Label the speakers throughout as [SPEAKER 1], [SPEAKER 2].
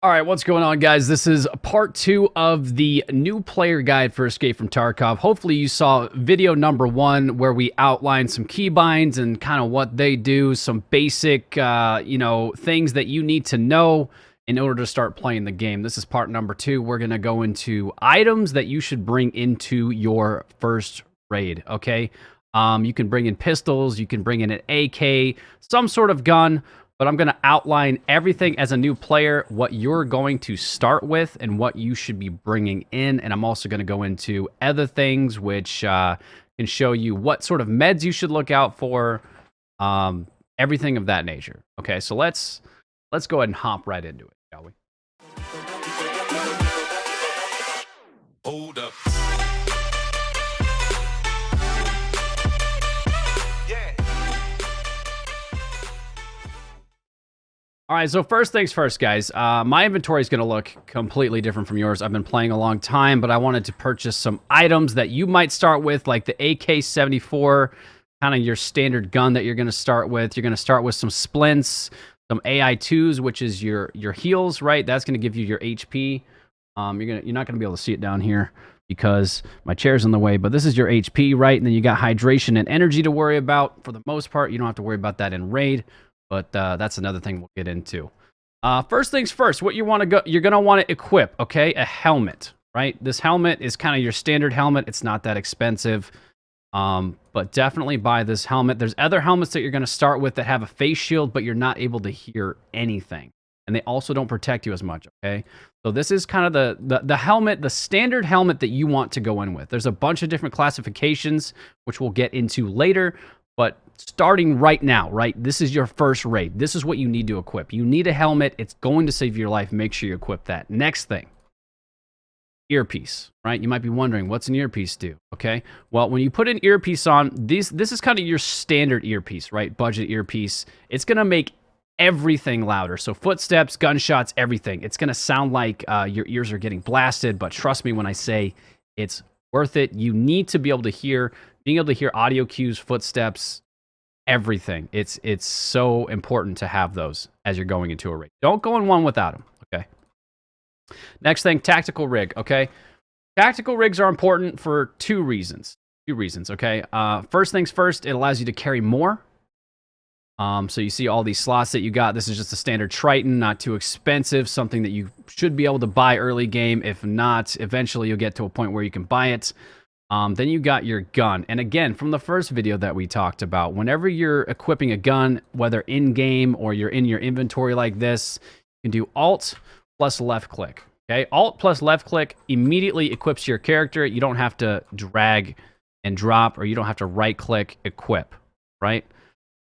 [SPEAKER 1] All right, what's going on, guys? This is part 2 of the new player guide for Escape from Tarkov. Hopefully you saw video number 1 where we outlined some keybinds and kind of what they do, some basic, things that you need to know in order to start playing the game. This is part number 2. We're going to go into items that you should bring into your first raid, okay? You can bring in pistols, you can bring in an AK, some sort of gun, but I'm going to outline everything as a new player, what you're going to start with and what you should be bringing in. And I'm also going to go into other things which can show you what sort of meds you should look out for, everything of that nature. Okay, so let's go ahead and hop right into it, shall we? Hold up. All right, so first things first, guys. My inventory is going to look completely different from yours. I've been playing a long time, but I wanted to purchase some items that you might start with, like the AK-74, kind of your standard gun that you're going to start with. You're going to start with some splints, some AI-2s, which is your heals, right? That's going to give you your HP. You're not going to be able to see it down here because my chair's in the way, but this is your HP, right? And then you got hydration and energy to worry about. For the most part, you don't have to worry about that in raid. But that's another thing we'll get into. First things first, what you're going to want to equip, okay? A helmet, right? This helmet is kind of your standard helmet. It's not that expensive, but definitely buy this helmet. There's other helmets that you're going to start with that have a face shield, but you're not able to hear anything. And they also don't protect you as much, okay? So this is kind of the helmet, the standard helmet that you want to go in with. There's a bunch of different classifications, which we'll get into later. But starting right now, right, this is your first raid. This is what you need to equip. You need a helmet. It's going to save your life. Make sure you equip that. Next thing, earpiece, right? You might be wondering, what's an earpiece do? Okay, well, when you put an earpiece on, this is kind of your standard earpiece, right? Budget earpiece. It's going to make everything louder. So footsteps, gunshots, everything. It's going to sound like your ears are getting blasted, but trust me when I say it's worth it. You need to be able to hear, being able to hear audio cues, footsteps, everything. It's so important to have those as you're going into a raid. Don't go in one without them, okay? Next thing, tactical rig, okay? Tactical rigs are important for two reasons, okay? First things first, it allows you to carry more. So you see all these slots that you got. This is just a standard Triton, not too expensive, something that you should be able to buy early game. If not, eventually you'll get to a point where you can buy it. Then you got your gun. And again, from the first video that we talked about, whenever you're equipping a gun, whether in-game or you're in your inventory like this, you can do Alt plus left click. Okay, Alt plus left click immediately equips your character. You don't have to drag and drop, or you don't have to right click, equip, right?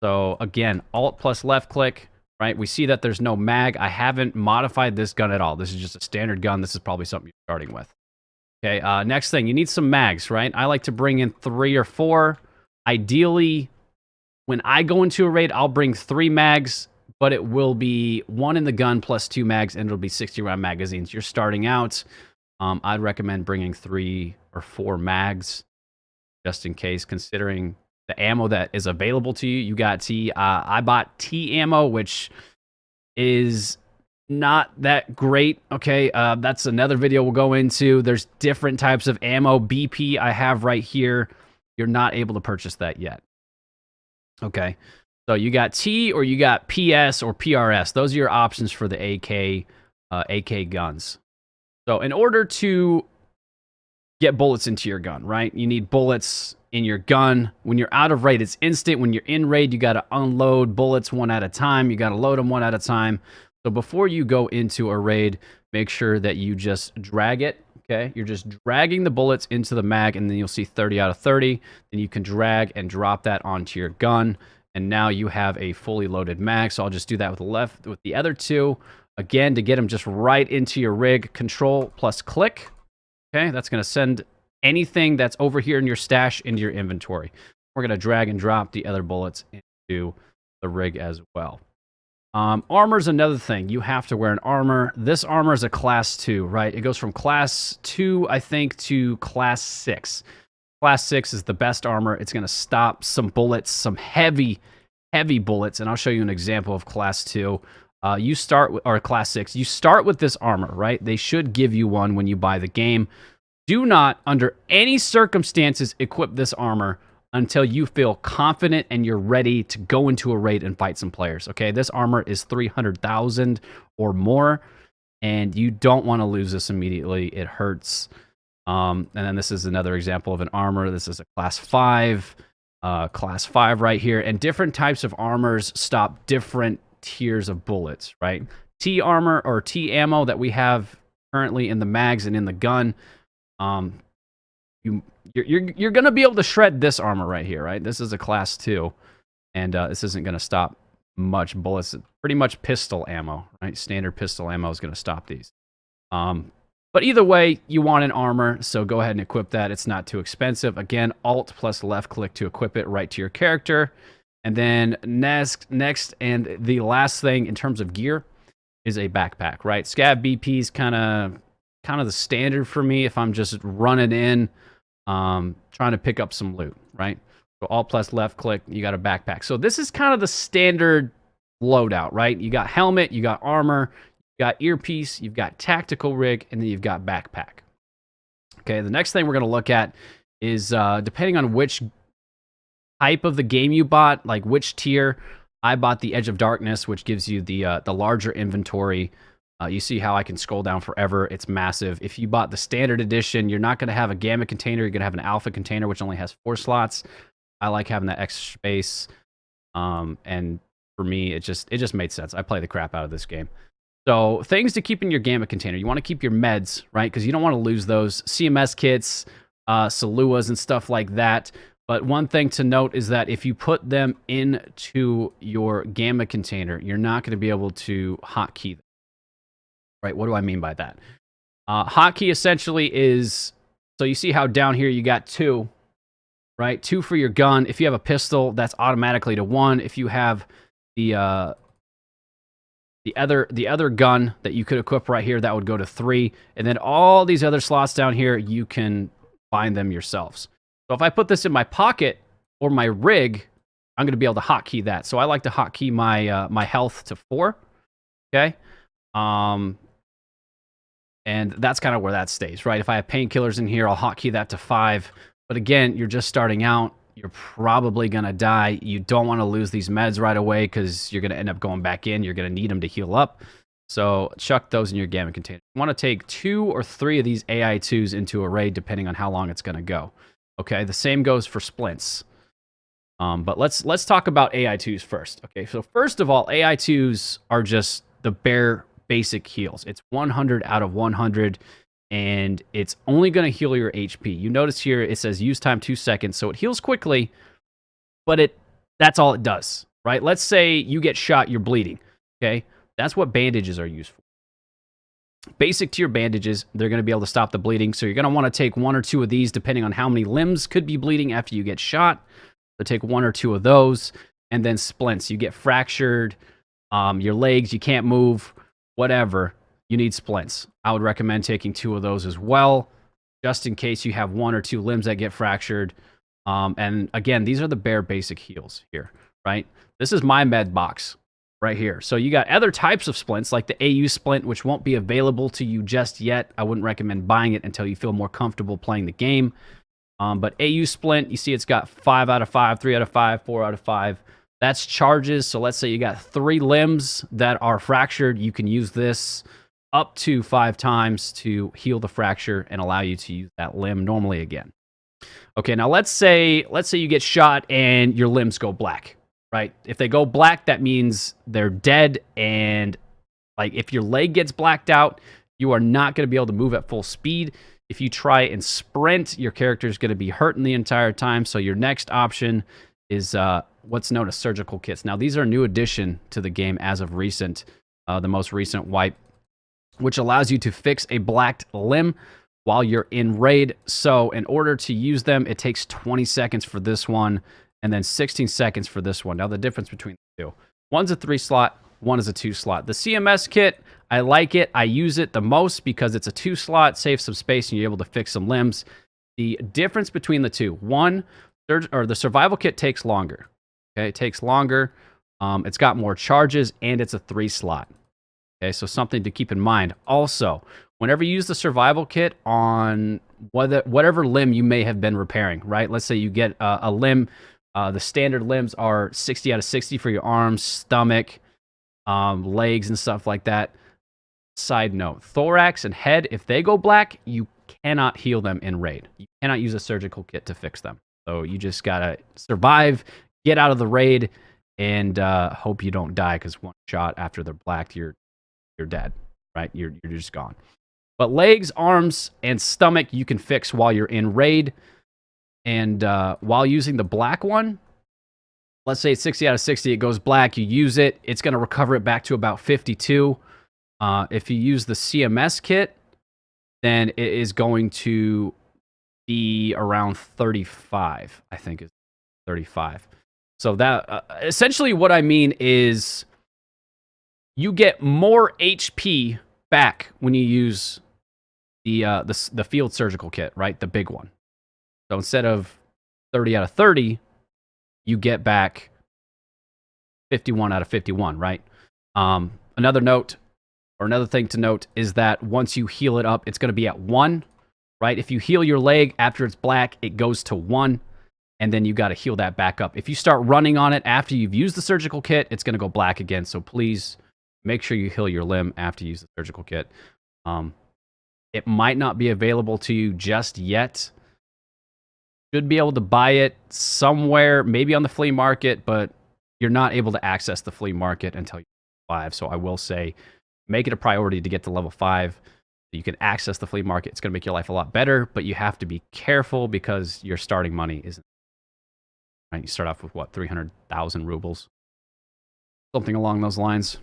[SPEAKER 1] So again, Alt plus left click, right? We see that there's no mag. I haven't modified this gun at all. This is just a standard gun. This is probably something you're starting with. Okay, next thing, you need some mags, right? I like to bring in 3 or 4. Ideally, when I go into a raid, I'll bring 3 mags, but it will be 1 in the gun plus 2 mags, and it'll be 60-round magazines. You're starting out, I'd recommend bringing 3 or 4 mags, just in case, considering the ammo that is available to you. You got T. I bought T ammo, which is not that great. Okay, that's another video we'll go into. There's different types of ammo. BP I have right here. You're not able to purchase that yet. Okay, so you got T or you got PS or PRS. Those are your options for the AK guns. So in order to get bullets into your gun, right? You need bullets in your gun. When you're out of raid, it's instant. When you're in raid, you got to unload bullets one at a time. You got to load them one at a time. So before you go into a raid, make sure that you just drag it, okay? You're just dragging the bullets into the mag, and then you'll see 30 out of 30. Then you can drag and drop that onto your gun, and now you have a fully loaded mag. So I'll just do that with the other 2. Again, to get them just right into your rig, Control plus click. Okay, that's going to send anything that's over here in your stash into your inventory. We're going to drag and drop the other bullets into the rig as well. Armor is another thing. You have to wear an armor. This armor is a class 2, right? It goes from class 2, I think, to class 6. Class 6 is the best armor. It's going to stop some bullets, some heavy bullets, and I'll show you an example of class 2. you start with, or class 6, you start with this armor, right? They should give you one when you buy the game. Do not, under any circumstances, equip this armor until you feel confident and you're ready to go into a raid and fight some players, okay? This armor is 300,000 or more, and you don't want to lose this immediately. It hurts. And then this is another example of an armor. This is a class 5 right here. And different types of armors stop different tiers of bullets, right? T armor or T ammo that we have currently in the mags and in the gun, you're gonna be able to shred this armor right here, right? This is a class 2, and this isn't gonna stop much bullets. Pretty much pistol ammo, right? Standard pistol ammo is gonna stop these. But either way, you want an armor, so go ahead and equip that. It's not too expensive. Again, Alt plus left click to equip it right to your character. And then next, and the last thing in terms of gear is a backpack, right? Scav BP is kind of the standard for me if I'm just running in, trying to pick up some loot, right? So Alt plus left click, you got a backpack. So this is kind of the standard loadout, right? You got helmet, you got armor, you got earpiece, you've got tactical rig, and then you've got backpack. Okay, the next thing we're going to look at is depending on which type of the game you bought, like which tier. I bought the Edge of Darkness, which gives you the larger inventory. You see how I can scroll down forever. It's massive. If you bought the standard edition, you're not going to have a gamma container. You're going to have an alpha container, which only has 4 slots. I like having that extra space. And for me, it just made sense. I play the crap out of this game. So things to keep in your gamma container. You want to keep your meds, right? Because you don't want to lose those. CMS kits, Saluas, and stuff like that. But one thing to note is that if you put them into your gamma container, you're not going to be able to hotkey them. Right, what do I mean by that? Hotkey essentially is, so you see how down here you got 2, right? 2 for your gun. If you have a pistol, that's automatically to 1. If you have the other gun that you could equip right here, that would go to 3. And then all these other slots down here, you can find them yourselves. So if I put this in my pocket or my rig, I'm going to be able to hotkey that. So I like to hotkey my my health to 4. Okay. And that's kind of where that stays, right? If I have painkillers in here, I'll hotkey that to 5. But again, you're just starting out. You're probably going to die. You don't want to lose these meds right away because you're going to end up going back in. You're going to need them to heal up. So chuck those in your gamma container. You want to take 2 or 3 of these AI2s into a raid depending on how long it's going to go. Okay, the same goes for splints. But let's talk about AI2s first. Okay, so first of all, AI2s are just the bare basic heals. It's 100 out of 100, and it's only going to heal your HP. You notice here it says use time 2 seconds, so it heals quickly, but that's all it does, right? Let's say you get shot, you're bleeding, okay? That's what bandages are used for. Basic tier bandages, they're going to be able to stop the bleeding, so you're going to want to take 1 or 2 of these depending on how many limbs could be bleeding after you get shot. So take 1 or 2 of those, and then splints. You get fractured, your legs, you can't move, whatever, you need splints. I would recommend taking 2 of those as well, just in case you have 1 or 2 limbs that get fractured. And again, these are the bare basic heals here, right? This is my med box right here. So you got other types of splints, like the AU splint, which won't be available to you just yet. I wouldn't recommend buying it until you feel more comfortable playing the game. But AU splint, you see it's got 5 out of 5, 3 out of 5, 4 out of 5. That's charges. So let's say you got 3 limbs that are fractured. You can use this up to 5 times to heal the fracture and allow you to use that limb normally again. Okay, now let's say you get shot and your limbs go black, right? If they go black, that means they're dead. And like if your leg gets blacked out, you are not going to be able to move at full speed. If you try and sprint, your character is going to be hurting the entire time. So your next option is what's known as surgical kits. Now, these are a new addition to the game as of recent, the most recent wipe, which allows you to fix a blacked limb while you're in raid. So in order to use them, it takes 20 seconds for this one and then 16 seconds for this one. Now, the difference between the 2. One's a 3 slot, one is a 2 slot. The CMS kit, I like it. I use it the most because it's a 2 slot, saves some space, and you're able to fix some limbs. The difference between the 2, the survival kit takes longer. Okay, it takes longer. It's got more charges, and it's a 3 slot. Okay, so something to keep in mind. Also, whenever you use the survival kit on whatever limb you may have been repairing, right? Let's say you get a limb. The standard limbs are 60 out of 60 for your arms, stomach, legs, and stuff like that. Side note, thorax and head, if they go black, you cannot heal them in raid. You cannot use a surgical kit to fix them. So you just gotta survive, get out of the raid, and hope you don't die, because one shot after they're blacked, you're dead, right? You're just gone. But legs, arms, and stomach you can fix while you're in raid. And while using the black one, let's say it's 60 out of 60, it goes black, you use it, it's going to recover it back to about 52. If you use the CMS kit, then it is going to be around 35, I think is 35. So that essentially what I mean is you get more HP back when you use the field surgical kit, right? The big one. So instead of 30 out of 30, you get back 51 out of 51, right? Another note, or another thing to note, is that once you heal it up, it's going to be at 1, right? If you heal your leg after it's black, it goes to 1, and then you got to heal that back up. If you start running on it after you've used the surgical kit, it's going to go black again. So please make sure you heal your limb after you use the surgical kit. It might not be available to you just yet. Should be able to buy it somewhere, maybe on the flea market, but you're not able to access the flea market until you're 5. So I will say, make it a priority to get to level 5. You can access the flea market. It's going to make your life a lot better, but you have to be careful because your starting money isn't. Right? You start off with what, 300,000 rubles, something along those lines.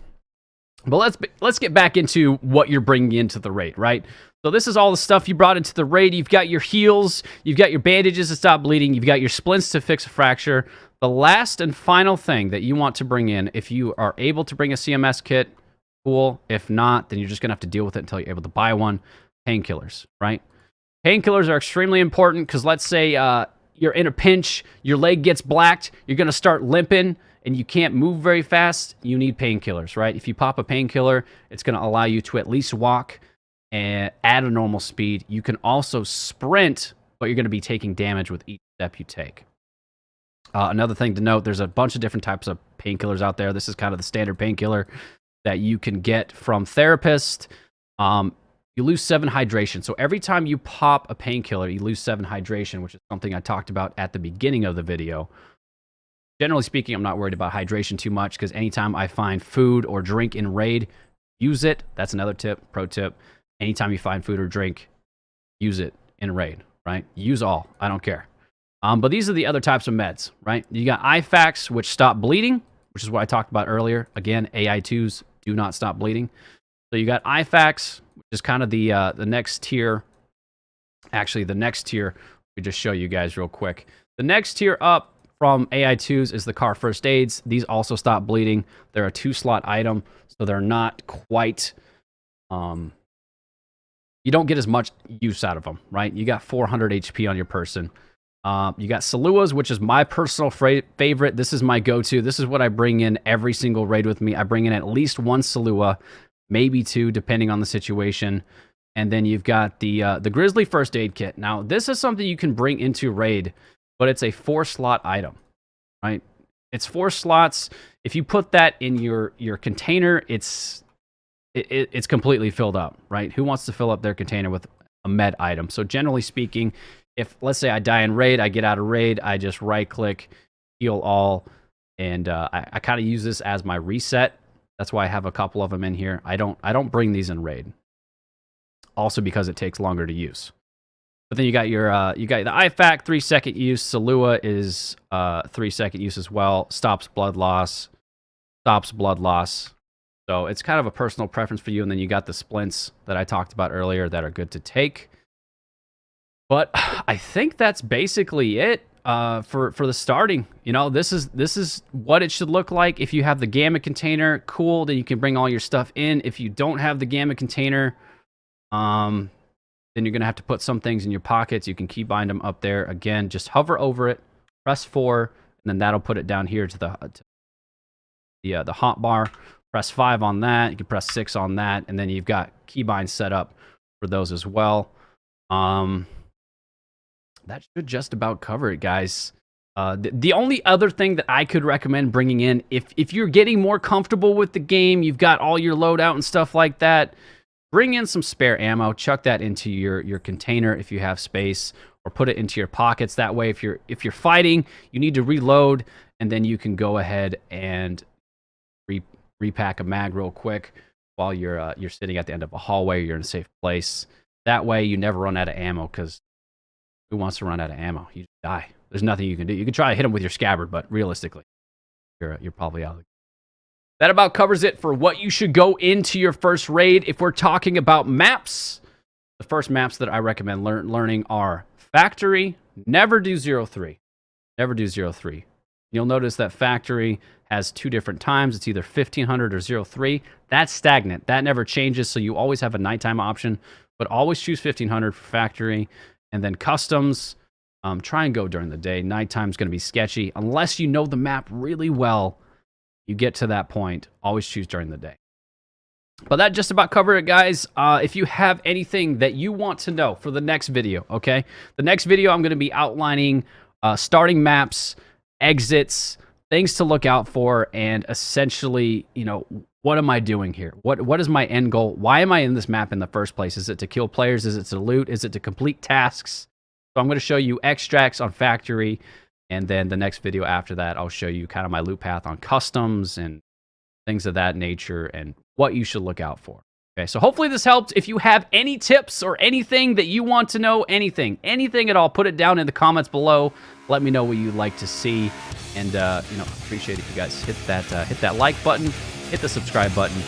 [SPEAKER 1] But let's get back into what you're bringing into the raid, right? So this is all the stuff you brought into the raid. You've got your heals, you've got your bandages to stop bleeding, you've got your splints to fix a fracture. The last and final thing that you want to bring in, if you are able to bring a CMS kit, cool. If not, then you're just going to have to deal with it until you're able to buy one. Painkillers, right? Painkillers are extremely important because let's say you're in a pinch, your leg gets blacked, you're going to start limping, and you can't move very fast. You need painkillers, right? If you pop a painkiller, it's going to allow you to at least walk at a normal speed. You can also sprint, but you're going to be taking damage with each step you take. Another thing to note, there's a bunch of different types of painkillers out there. This is kind of the standard painkiller that you can get from therapists. You lose 7 hydration. So every time you pop a painkiller, you lose 7 hydration, which is something I talked about at the beginning of the video. Generally speaking, I'm not worried about hydration too much because anytime I find food or drink in raid, use it. That's another tip, pro tip. Anytime you find food or drink, use it in raid, right? Use all. I don't care. But these are the other types of meds, right? You got IFAKs, which stop bleeding, which is what I talked about earlier. Again, AI2s do not stop bleeding. So you got IFAKs, which is kind of the next tier. Actually, the next tier, we just show you guys real quick. The next tier up from AI2s is the car first aids. These also stop bleeding. They're a 2-slot item, so they're not quite... you don't get as much use out of them, right? You got 400 HP on your person. You got Saluas, which is my personal favorite. This is my go-to. This is what I bring in every single raid with me. I bring in at least 1 Salua, maybe 2, depending on the situation. And then you've got the Grisly First-Aid Kit. Now, this is something you can bring into raid, but it's a 4-slot item, right? It's 4 slots. If you put that in your container, it's completely filled up, right? Who wants to fill up their container with a med item? So generally speaking, if, let's say I die in raid, I get out of raid, I just right-click, heal all, and I kind of use this as my reset. That's why I have a couple of them in here. I don't bring these in raid. Also because it takes longer to use. But then you got your the IFAK 3-second use. Salua is 3-second use as well. Stops blood loss. So it's kind of a personal preference for you. And then you got the splints that I talked about earlier that are good to take. But I think that's basically it for the starting. You know, this is what it should look like. If you have the gamma container, cool, then you can bring all your stuff in. If you don't have the gamma container, then you're going to have to put some things in your pockets. You can keybind them up there. Again, just hover over it, press 4, and then that'll put it down here to the hot bar. Press 5 on that. You can press 6 on that, and then you've got keybinds set up for those as well. That should just about cover it, guys. The only other thing that I could recommend bringing in, if you're getting more comfortable with the game, you've got all your loadout and stuff like that, bring in some spare ammo. Chuck that into your container if you have space, or put it into your pockets. That way, if you're fighting, you need to reload, and then you can go ahead and repack a mag real quick while you're sitting at the end of a hallway. You're in a safe place. That way, you never run out of ammo, because who wants to run out of ammo? You just die. There's nothing you can do. You can try to hit them with your scabbard, but realistically, you're probably out. That about covers it for what you should go into your first raid. If we're talking about maps, the first maps that I recommend learning are Factory. Never do 03. Never do 03. You'll notice that Factory has 2 different times. It's either 1500 or 03. That's stagnant. That never changes, so you always have a nighttime option, but always choose 1500 for Factory. And then Customs, try and go during the day. Nighttime's going to be sketchy. Unless you know the map really well, you get to that point, always choose during the day. But that just about covered it, guys. If you have anything that you want to know for the next video, okay? The next video, I'm going to be outlining starting maps, exits, things to look out for, and essentially, you know, what am I doing here? What is my end goal? Why am I in this map in the first place? Is it to kill players? Is it to loot? Is it to complete tasks? So I'm going to show you extracts on Factory, and then the next video after that, I'll show you kind of my loot path on Customs and things of that nature and what you should look out for. Okay, so hopefully this helped. If you have any tips or anything that you want to know, anything at all, put it down in the comments below. Let me know what you'd like to see, and you know, appreciate if you guys hit that like button, hit the subscribe button,